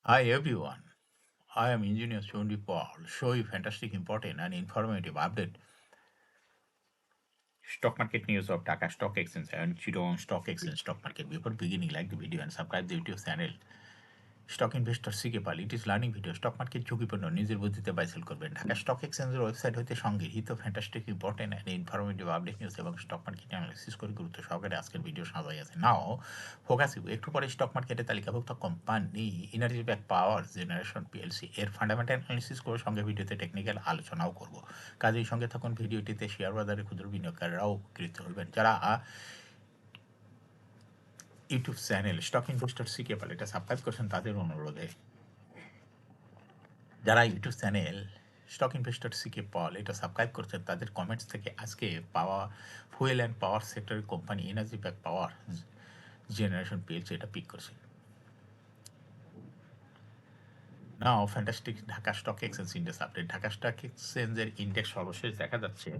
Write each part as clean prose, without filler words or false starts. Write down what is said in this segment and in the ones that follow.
Hi everyone, I am Engineer Shondi Paul. Show you fantastic, important, and informative update. Stock market news of Dhaka Stock Exchange and Chittagong Stock Exchange stock market. Before beginning, like the video and subscribe the YouTube channel. Stock investor CK Pal it is learning video stock market ঝুঁকিপূর্ণ নিজের বুদ্ধিতে বাইসেল করবেন Dhaka stock এক্সচেঞ্জের website হতে সংগৃহীত fantastic important and informative update news এবং stock market analysis করে গুরুত্ব সহকারে আজকের ভিডিও সাজাই আছে নাও ফোকাস একটু পরে স্টক মার্কেটে তালিকাভুক্ত company energy pac power generation PLC এর ফান্ডামেন্টাল অ্যানালিসিস করে সঙ্গে ভিডিওতে টেকনিক্যাল আলোচনাও করব কাজেই সঙ্গে থাকুন ভিডিওটিতে শেয়ার বাজারে ক্ষুদ্র বিনিয়োগকারীরাও উপকৃত হবেন যারা YouTube channel stock investor CK পাল এটা সাবস্ক্রাইব করছেন তাদের অনুরোধে যারা ইউটিউব চ্যানেল স্টক ইনভেস্টর সিকে পল এটা সাবস্ক্রাইব করছেন তাদের কমেন্টস থেকে আজকে পাওয়া ফুয়েল অ্যান্ড পাওয়ার সেক্টরের company energy pac power generation PLC এটা পিক করছে now fantastic Dhaka stock exchange index update Dhaka stock এক্সচেঞ্জের ইন্ডেক্স সর্বশেষ দেখা যাচ্ছে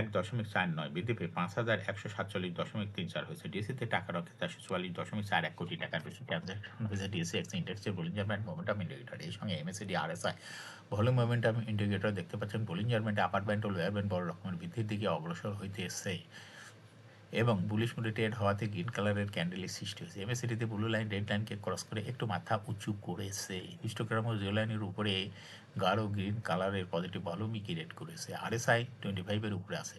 1.49 বৃদ্ধি পেয়ে 5,147.34 হয়েছে ডিএসিতে টাকা রক্ষে 444.41 কোটি টাকার বেশি ট্রানজাকশন হয়েছে ডিএসি এক্স ইন্ডেক্সের বলিঞ্জার ব্যান্ড মোমেন্টাম ইন্ডিকেটর এই সঙ্গে MACD RSI volume momentum indicator দেখতে পাচ্ছেন বলিঞ্জার ব্যান্ডে আপার ব্যান্ড ও লোয়ার ব্যান্ড বড় রকমের বৃদ্ধির দিকে অগ্রসর হইতে এসছে এবং বুলিশ মুডে ট্রেড হওয়াতে গ্রিন কালারের ক্যান্ডেলের সৃষ্টি হয়েছে এমএসিডিতে ব্লু লাইন রেড লাইনকে ক্রস করে একটু মাথা উঁচু করেছে হিস্টোগ্রাম ও জিও লাইনের উপরে গাঢ় গ্রিন কালারের পজিটিভ ভলিউমই ক্রিয়েট করেছে আরএসআই 25-এর উপরে আছে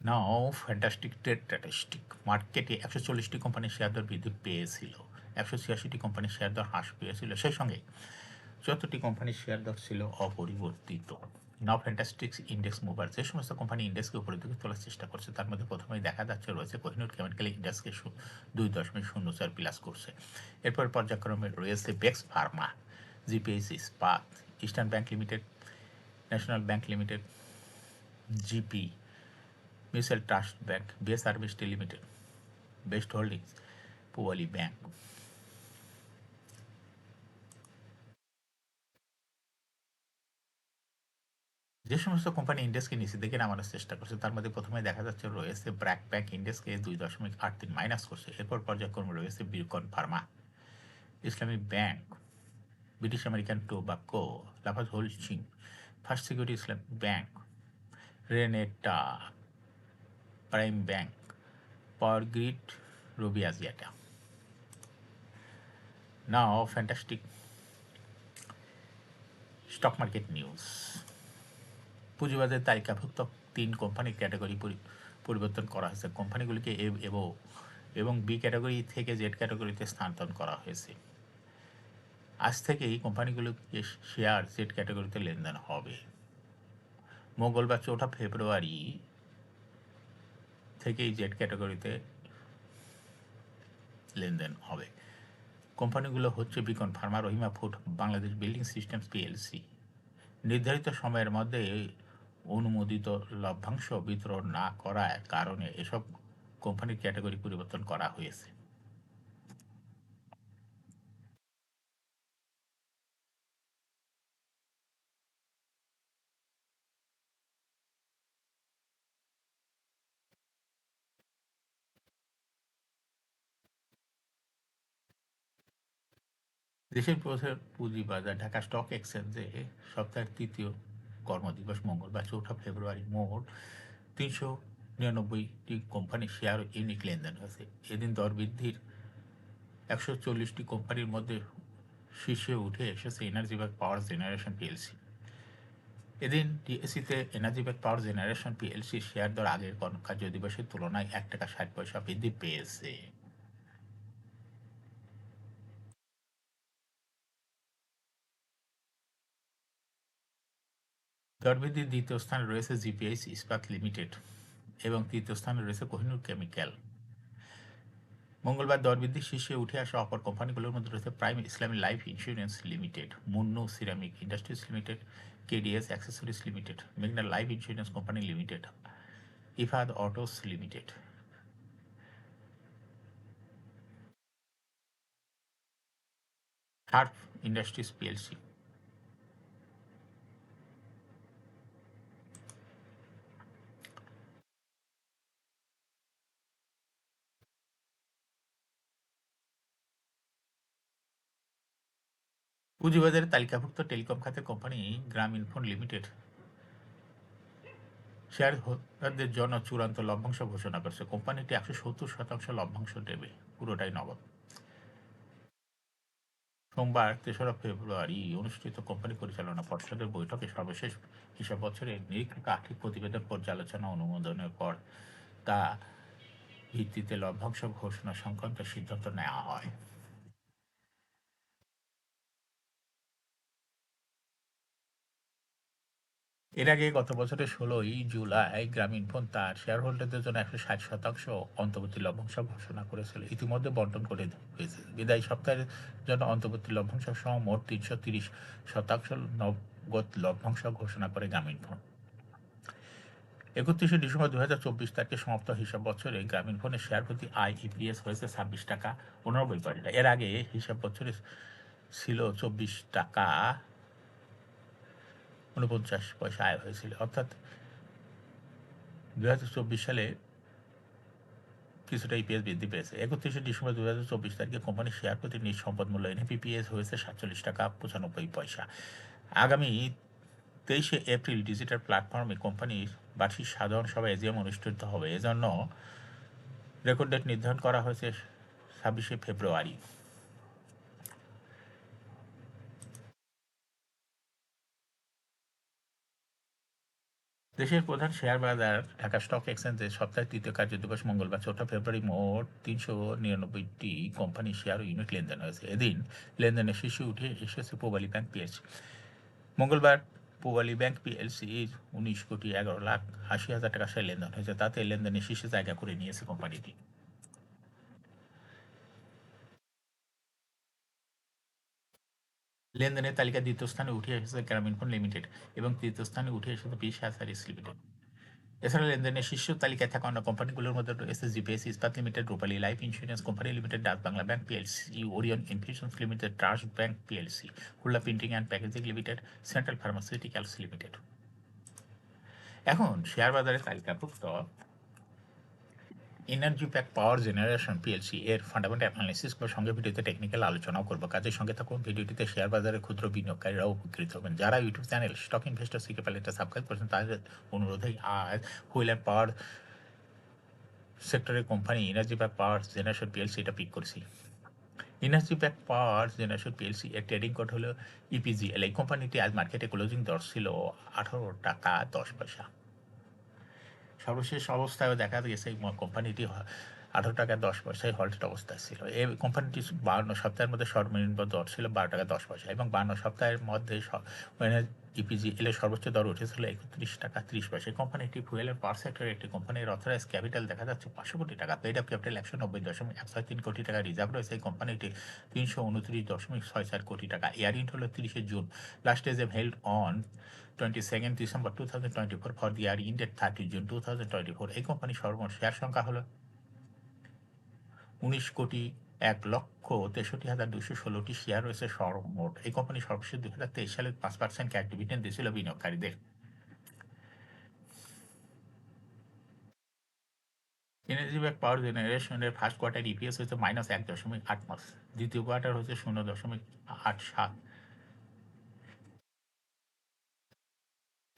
নাও ফ্যান্টাস্টিক ট্রেড স্ট্যাটিস্টিক মার্কেটে 140টি কোম্পানির শেয়ার দর বৃদ্ধি পেয়েছিল 186টি কোম্পানির শেয়ার দর হ্রাস পেয়েছিল সেই সঙ্গে 74টি কোম্পানির শেয়ার দর ছিল অপরিবর্তিত নাও ফ্যান্টাস্টিক্স ইন্ডেক্স মুভার যে সমস্ত কোম্পানি ইন্ডেক্সকে উপরের দিকে তোলার চেষ্টা করছে তার মধ্যে প্রথমেই দেখা যাচ্ছে রয়েছে কোহিনুর কেমিক্যাল ইন্ডেক্সকে 2.04 প্লাস করছে এরপর পর্যায়ক্রমে রয়েছে বেক্স ফার্মা জিপিএসি Ispat eastern bank limited national bank limited GP mutual trust bank base service limited best holdings Pubali bank যে সমস্ত কোম্পানি ইন্ডেক্সকে নিচের দিকে নামানোর চেষ্টা করছে তার মধ্যে প্রথমে দেখা যাচ্ছে রয়েছে ব্র্যাক ব্যাংক ইন্ডেক্সকে 2.83 মাইনাস করছে এরপর পর্যায়ক্রমে রয়েছে বিরকন pharma Islami bank British American Tobacco Lafarge holding first security Islamic bank Renata prime bank power grid Robi Axiata now fantastic stock market news পুঁজিবাজারে তালিকাভুক্ত 3 কোম্পানির ক্যাটাগরি পরিবর্তন করা হয়েছে কোম্পানিগুলিকে এবং বি ক্যাটাগরি থেকে জেড ক্যাটাগরিতে স্থানান্তর করা হয়েছে আজ থেকে এই কোম্পানিগুলোকে শেয়ার জেড ক্যাটাগরিতে লেনদেন হবে মঙ্গলবার 4 ফেব্রুয়ারি থেকেই জেড ক্যাটাগরিতে লেনদেন হবে কোম্পানিগুলো হচ্ছে Beacon Pharma Rahima food Bangladesh building systems PLC নির্ধারিত সময়ের মধ্যে অনুমোদিত লভ্যাংশ বিতরণ না করার কারণে এসব কোম্পানির ক্যাটাগরি পরিবর্তন করা হয়েছে দেশের প্রধান পুঁজিবাজার ঢাকা স্টক এক্সচেঞ্জে সপ্তাহের তৃতীয় কর্মদিবস মঙ্গলবার 4 ফেব্রুয়ারি মোট 399টি কোম্পানির শেয়ার ইউনিক লেনদেন হয়েছে এদিন দর বৃদ্ধির 140টি কোম্পানির মধ্যে শীর্ষে উঠে এসেছে energy pac power generation PLC এদিন ডিএসিতে এনার্জি ব্যাক পাওয়ার জেনারেশন পিএলসির শেয়ার দর আগের কার্য দিবসের তুলনায় 1 টাকা 60 পয়সা বৃদ্ধি পেয়েছে দরবৃদ্ধির দ্বিতীয় স্থানে রয়েছে জিপিএইচ ইস্পাত লিমিটেড এবং তৃতীয় স্থানে রয়েছে কোহিনুর কেমিক্যাল মঙ্গলবার দরবৃদ্ধির শীর্ষে উঠে আসা অপর কোম্পানিগুলোর মধ্যে রয়েছে prime Islami life insurance limited Munnu ceramic industries limited KDS accessories limited মেঘনা life insurance company limited Ifad autos limited হার্ফ ইন্ডাস্ট্রিজ পিএলসি পুঁজিবাজারে তালিকাভুক্ত টেলিকম খাতের কোম্পানি গ্রামীণফোন লিমিটেড শেয়ার হোল্ডারদের জন্য চূড়ান্ত লভ্যাংশ ঘোষণা করেছে। কোম্পানিটি 170% লভ্যাংশ দেবে, পুরোটাই নগদ। সোমবার ৩রা ফেব্রুয়ারি অনুষ্ঠিত কোম্পানি পরিচালনা পর্ষদের বৈঠকে সর্বশেষ হিসাব বছরের নিরীক্ষিত আর্থিক প্রতিবেদন পর্যালোচনা অনুমোদনের পর তা ভিত্তিতে লভ্যাংশ ঘোষণা সংক্রান্ত সিদ্ধান্ত নেওয়া হয়। এর আগে গত বছরের ১৬ই জুলাই গ্রামীণফোন তার শেয়ার হোল্ডারদের জন্য ১৬০% অন্তর্বর্তী লভ্যাংশ ঘোষণা করেছিল, ইতিমধ্যে বন্টন করে হয়েছে। বিদায়ী সপ্তাহের জন্য অন্তর্বর্তী লভ্যাংশ সহ মোট ৩৩০% নগদ লভ্যাংশ ঘোষণা করে গ্রামীণফোন। ৩১শে ডিসেম্বর ২০২৪ তারিখে সমাপ্ত হিসাব বছরে গ্রামীণফোনের শেয়ার প্রতি IEPS হয়েছে ২৬ টাকা ৮৯ পয়সা। এর আগে হিসাব বছরে ছিল ২৪ টাকা ৪৯ পয়সা আয় হয়েছিল, অর্থাৎ ২০২৪ সালে কিছুটা ইপিএস বৃদ্ধি পেয়েছে। ৩১শে ডিসেম্বর ২০২৪ তারিখে কোম্পানির শেয়ার প্রতি নিজ সম্পদ মূল্য NAPPS হয়েছে ৪৭ টাকা ৯৫ পয়সা। আগামী ২৩শে এপ্রিল ডিজিটাল প্ল্যাটফর্মে কোম্পানির বার্ষিক সাধারণ সভা AGM অনুষ্ঠিত হবে। এজন্য রেকর্ড ডেট নির্ধারণ করা হয়েছে ২৬শে ফেব্রুয়ারি। দেশের প্রধান শেয়ার বাজার ঢাকা স্টক এক্সচেঞ্জে সপ্তাহের তৃতীয় কার্যদিবস মঙ্গলবার ৪ঠা ফেব্রুয়ারি মোট ৩৯৯টি কোম্পানির শেয়ার ও ইউনিট লেনদেন হয়েছে। এদিন লেনদেনের শীর্ষে উঠে এসেছে পূবালী ব্যাংক পিএলসি। মঙ্গলবার পূবালী ব্যাংক পিএলসির ১৯,১১,৮০,০০০ টাকা শেয়ার লেনদেন হয়েছে, তাতে লেনদেনের শীর্ষে জায়গা করে নিয়েছে কোম্পানিটি। লেনদেনের তালিকায় দ্বিতীয় স্থানে উঠে এসেছে গ্রামীণফোন লিমিটেড এবং তৃতীয় স্থানে উঠে এসেছে বিশ হ্যাচারিজ লিমিটেড। এছাড়া লেনদেনের শীর্ষ তালিকায় থাকা অন্য কোম্পানিগুলোর মধ্যে রয়েছে GPH Ispat limited, Rupali life insurance company limited, Dutch Bangla bank PLC, Orion infusions limited, trust bank PLC, Khulna printing and packaging limited, central pharmaceuticals limited. এখন শেয়ার বাজারে তালিকাভুক্ত energy pac power generation PLC এর ফান্ডামেন্টাল অ্যানালিসিস বা সঙ্গে ভিডিওতে টেকনিক্যাল আলোচনাও করবো। কাজের সঙ্গে থাকুন। ভিডিওটিতে শেয়ার বাজারে ক্ষুদ্র বিনিয়োগকারীরাও উপকৃত হবেন। যারা YouTube channel stock investor CK প্যালেটটা সাবস্ক্রাইব করেছেন তাদের অনুরোধেই আজ হুইল অ্যান্ড পাওয়ার সেক্টরের company energy pac power generation PLC এটা পিক করেছি। Energy pac power generation PLC এর ট্রেডিং কোড হলো EPGL। এই কোম্পানিটি আজ মার্কেটে ক্লোজিং দর ছিল 18 টাকা 10 পয়সা। সর্বশেষ অবস্থায়ও দেখা গেছে এই কোম্পানিটি 18 টাকা 10 পয়সায় হল্টেড অবস্থায় ছিল। এই কোম্পানিটি 52 সপ্তাহের মধ্যে সর্বনিম্ন দর ছিল 12 টাকা 10 পয়সা এবং 52 সপ্তাহের মধ্যে EPGL এর সর্বোচ্চ দর উঠেছিল 31 টাকা 30 পয়সা। এই কোম্পানিটি ফুয়েল এন্ড পাওয়ার সেক্টরের একটি কোম্পানির অথরাইজ ক্যাপিটাল দেখা যাচ্ছে 500 কোটি টাকা, পেইড আপ ক্যাপিটাল 190.163 কোটি টাকা, রিজার্ভ রয়েছে এই কোম্পানিটি 329.64 কোটি টাকা। ইয়ারিং হলো 30শে June. Last AGM held on 22nd December 2024 for the year ended 30 June 2024। এই কোম্পানির সর্বমোট শেয়ার সংখ্যা হলো 19,01,63,216টি শেয়ার রয়েছে সর্বমোট। এই কোম্পানি সর্বশেষ 2023 সালে 5% ক্যাশ ডিভিডেন্ড দিয়েছিল বিনিয়োগকারীদের। এনার্জি ব্যাক পাওয়ার জেনারেশনের ফার্স্ট কোয়ার্টার ইপিএস হচ্ছে -1.85, দ্বিতীয় কোয়ার্টার হচ্ছে 0.87।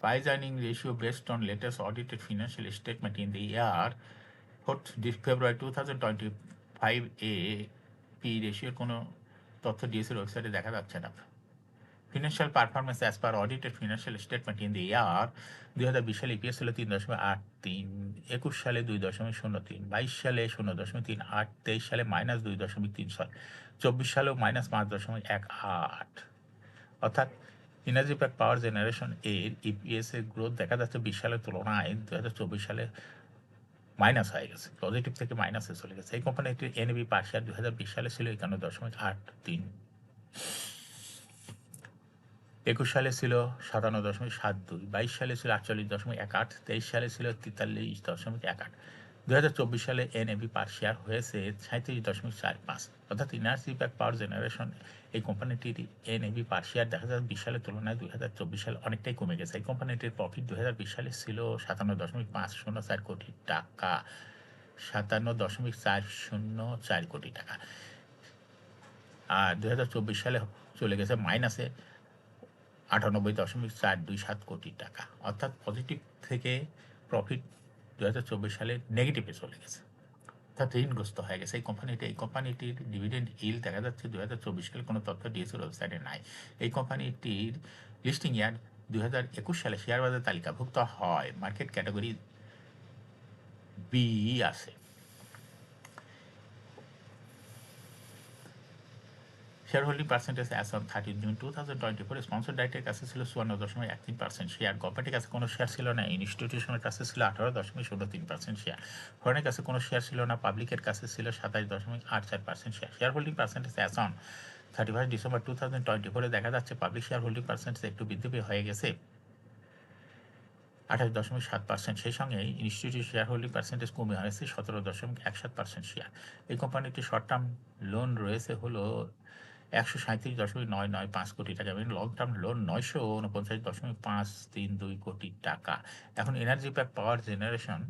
Price earning ratio based on latest audited financial statement in the year 4th February 2025 এ পি রেশিওর কোনো তথ্য ডিএসির ওয়েবসাইটে দেখা যাচ্ছে না। Financial performance as per audited financial statement in the year 2020 সালে ইপিএস ছিল 3.83, 21 সালে 2.03, 22 সালে 0.38, 23 সালে -2.36, 24 সালেও -5.18। অর্থাৎ এনার্জি প্যাক পাওয়ার জেনারেশন এর ইপিএস এর গ্রোথ দেখা যাচ্ছে 20 সালের তুলনায় 2024 সালে মাইনাস হয়ে গেছে, পজিটিভ থেকে মাইনাসে চলে গেছে। এই কোম্পানিটির এনএবি পার শেয়ার 2020 সালে ছিল 51.83, 21 সালে ছিল 57.72, 22 সালে ছিল 48.18, 23 সালে ছিল 43.18। 2024 সালে এনএবি পার শেয়ার হয়েছে 37.45। অর্থাৎ এনার্জি প্যাক পাওয়ার জেনারেশন এই কোম্পানিটির এনএবি পার শেয়ার দেখা যায় 20 সালের তুলনায় 2024 সালে অনেকটাই কমে গেছে। এই কোম্পানিটির প্রফিট 2020 সালে ছিল 57.504 কোটি টাকা, 57.404 কোটি টাকা। আর 2024 সালে চলে গেছে মাইনাসে 98.427 কোটি টাকা, অর্থাৎ পজিটিভ থেকে প্রফিট 2024 সালে নেগেটিভে চলে গেছে, অর্থাৎ ঋণগ্রস্ত হয়ে গেছে এই কোম্পানিটির ডিভিডেন্ড ইল দেখা যাচ্ছে 2024 সালে কোনো তথ্য ডিএসইর ওয়েবসাইটে নাই। এই কোম্পানিটির লিস্টিং ইয়ার 2021 সালে শেয়ার বাজার তালিকাভুক্ত হয়, মার্কেট ক্যাটাগরি বি আছে। Share holding percentage as on 30 June 2024 sponsor ডাইরেক্টের কাছে ছিল 54.13% শেয়ার, গভর্নমেন্টের কাছে কোনো শেয়ার ছিল না, ইনস্টিটিউশনের কাছে ছিল 18.03% শেয়ার, ফরেনের কাছে কোনো শেয়ার ছিল না, পাবলিকের কাছে ছিল 27.84% share. Share holding percentage as on 31 December 2024 দেখা যাচ্ছে পাবলিক শেয়ার হোল্ডিং পার্সেন্টেজ একটু বৃদ্ধি হয়ে গেছে 28.7%, সেই সঙ্গে ইনস্টিটিউট শেয়ার হোল্ডিং পার্সেন্টেজ কমে হয়েছে 17.17% শেয়ার। এই কোম্পানিটি শর্ট টার্ম লোন রয়েছে হলো 137.995 কোটি টাকা এবং লং টার্ম লোন 949.532 কোটি টাকা। এখন energy pac power generation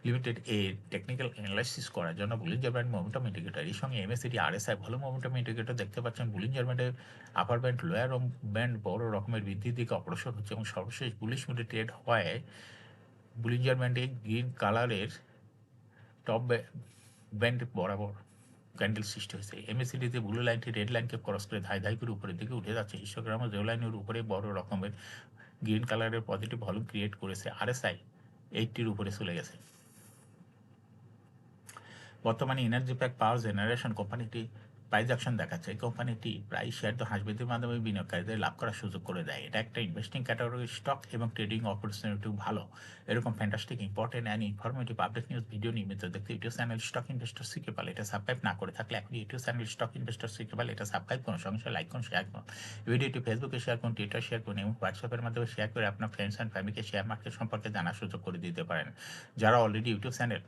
limited এর টেকনিক্যাল অ্যানালাইসিস করার জন্য বুলিঞ্জার ব্যান্ড মোমেন্টাম ইন্ডিকেটর, এর সঙ্গে এমএসিডি আরএসআই ভালো মোমেন্টাম ইন্ডিকেটর দেখতে পাচ্ছেন। বুলিঞ্জার ব্যান্ডের আপার ব্যান্ড লোয়ার ব্যান্ড বড় রকমের বৃদ্ধির দিকে অগ্রসর হচ্ছে এবং সর্বশেষ বুলিশ মুডে ট্রেড হওয়ায় বুলিঞ্জার ব্যান্ডে গ্রিন কালারের টপ ব্যান্ড বরাবর ক্যান্ডেল সৃষ্টি হয়েছে। এমএসিডিতে ব্লু লাইনটি রেড লাইনকে ক্রস করে ধাই ধাই করে উপরের দিকে উঠে যাচ্ছে। হিস্টোগ্রামে রেড লাইনের উপরে বড় রকমের গ্রিন কালারের পজিটিভ ভলিউম ক্রিয়েট করেছে। আরএসআই 80-র উপরে চলে গেছে। বর্তমানে এনার্জি প্যাক পাওয়ার জেনারেশন কোম্পানিটি প্রাইস অ্যাকশন দেখাচ্ছে। এই কোম্পানিটি প্রায় শেয়ার দর হ্রাস বৃদ্ধির মাধ্যমে বিনিয়োগকারীদের লাভ করার সুযোগ করে দেয়। এটা একটা ইনভেস্টিং ক্যাটাগরি স্টক এবং ট্রেডিং অপরচুনিটি ভালো। এরকম fantastic important and informative update news video নিয়মিত দেখতে ইউটিউব চ্যানেল স্টক ইনভেস্টর সিকেপাল এটা সাবস্ক্রাইব না করে থাকলে এখন ইউটিউব চ্যানেল স্টক ইনভেস্টর সিকেপাল এটা সাবস্ক্রাইব করুন, সঙ্গে সঙ্গে লাইক করুন, শেয়ার করুন। ভিডিওটি ফেসবুকে শেয়ার করুন, টুইটার শেয়ার করুন এবং হোয়াটসঅ্যাপের মাধ্যমে শেয়ার করে আপনার ফ্রেন্ডস অ্যান্ড ফ্যামিলিকে শেয়ার মার্কেট সম্পর্কে জানার সুযোগ করে দিতে পারেন। যারা already YouTube channel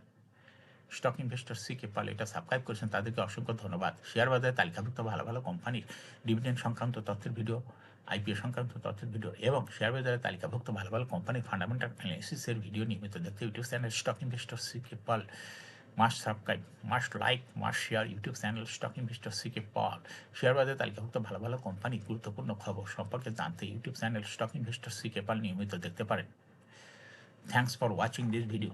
stock investor সিকেপাল এটা সাবস্ক্রাইব করেছেন তাদেরকে অসংখ্য ধন্যবাদ। শেয়ার বাজারে তালিকাভুক্ত ভালো ভালো কোম্পানির ডিভিডেন্ড সংক্রান্ত তথ্যের ভিডিও, আইপিও সংক্রান্ত তথ্যের ভিডিও এবং শেয়ার বাজারে তালিকাভুক্ত ভালো ভালো কোম্পানির ফান্ডামেন্টাল অ্যানালিসিসের ভিডিও নিয়মিত দেখতে ইউটিউব চ্যানেল স্টক ইনভেস্টর সিকেপাল must subscribe, must like, must share YouTube channel stock investor সিকেপাল। শেয়ার বাজারে তালিকাভুক্ত ভালো ভালো কোম্পানি গুরুত্বপূর্ণ খবর সম্পর্কে জানতে ইউটিউব চ্যানেল স্টক ইনভেস্টর সিকেপাল নিয়মিত দেখতে পারেন। Thanks for watching this video.